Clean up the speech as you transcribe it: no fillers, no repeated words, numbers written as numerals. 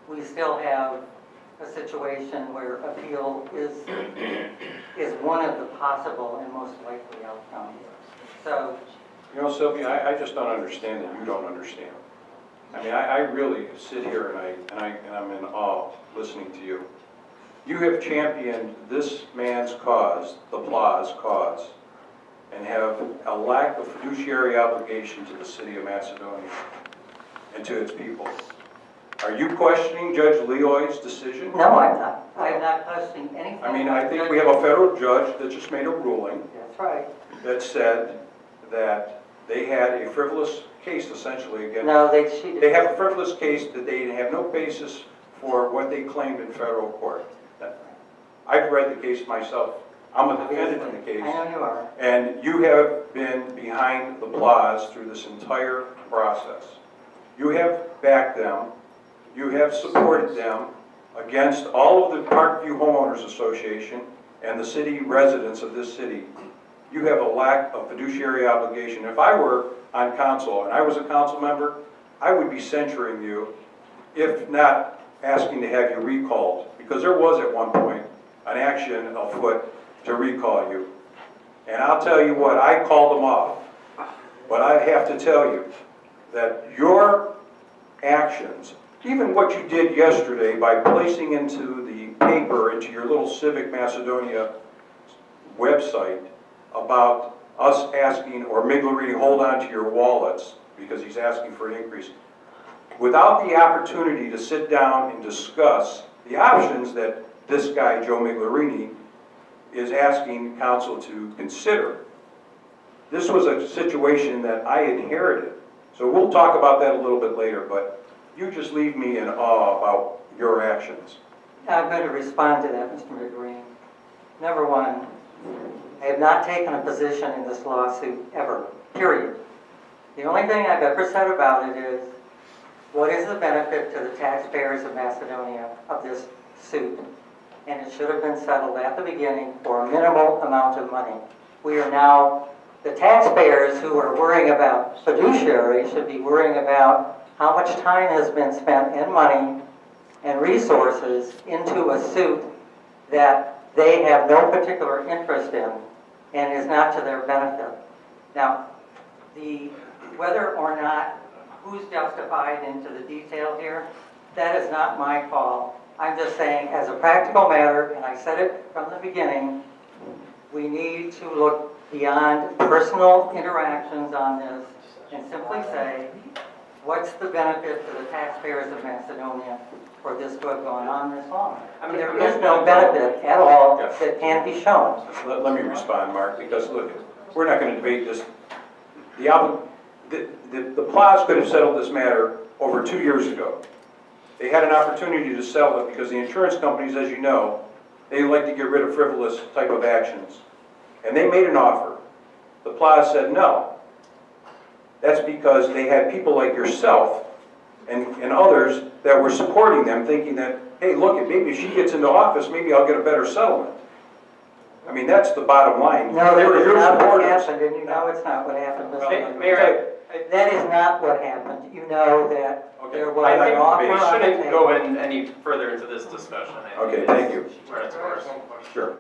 we still have a situation where appeal is one of the possible and most likely outcomes. So, You know, Sylvia, I just don't understand that you don't understand. I mean, I really sit here and I'm in awe listening to you. You have championed this man's cause, the Pla's cause, and have a lack of fiduciary obligation to the city of Macedonia and to its people. Are you questioning Judge Leoy's decision? no, I'm not. I'm not questioning anything. I mean, I think we have a federal judge that just made a ruling That's right. that said that they had a frivolous case essentially against. No, they cheated. They have a frivolous case that they have no basis for what they claimed in federal court. I've read the case myself. I'm a defendant in the case. I know you are. And you have been behind the Pla's through this entire process. You have backed them. You have supported them against all of the Parkview Homeowners Association and the city residents of this city. You have a lack of fiduciary obligation. If I were on council and I was a council member, I would be censuring you, if not asking to have you recalled, because there was at one point an action afoot to recall you. And I'll tell you what, I called them off. But I have to tell you that your actions, even what you did yesterday by placing into the paper, into your little Civic Macedonia website, about us asking, or Miglerini, hold on to your wallets, because he's asking for an increase, without the opportunity to sit down and discuss the options that this guy, Joe Miglerini, is asking council to consider. This was a situation that I inherited. So we'll talk about that a little bit later, but you just leave me in awe about your actions. I'm going to respond to that, Mr. McGreen. Number one, I have not taken a position in this lawsuit ever, period. The only thing I've ever said about it is, what is the benefit to the taxpayers of Macedonia of this suit? And it should have been settled at the beginning for a minimal amount of money. We are now, the taxpayers who are worrying about fiduciary should be worrying about how much time has been spent and money and resources into a suit that they have no particular interest in and is not to their benefit. Now, whether or not who's justified into the detail here, that is not my call. I'm just saying, as a practical matter, and I said it from the beginning, we need to look beyond personal interactions on this and simply say, what's the benefit to the taxpayers of Macedonia for this to have gone on this long? I mean, there is no benefit at all that can be shown. Let me respond, Mark, because look, we're not going to debate this. The Pla's could have settled this matter over 2 years ago. They had an opportunity to settle it because the insurance companies, as you know, they like to get rid of frivolous type of actions. And they made an offer. The Pla's said no. That's because they had people like yourself and others that were supporting them, thinking that, hey, look, maybe if she gets into office, maybe I'll get a better settlement. I mean, that's the bottom line. No, that is not what supporters. happened, and you know it's not what happened, Mr. Well, Mayor. That is not what happened. You know that there was an offer We on the shouldn't table. go any further into this discussion. Okay, thank you. Where it's worse. Sure.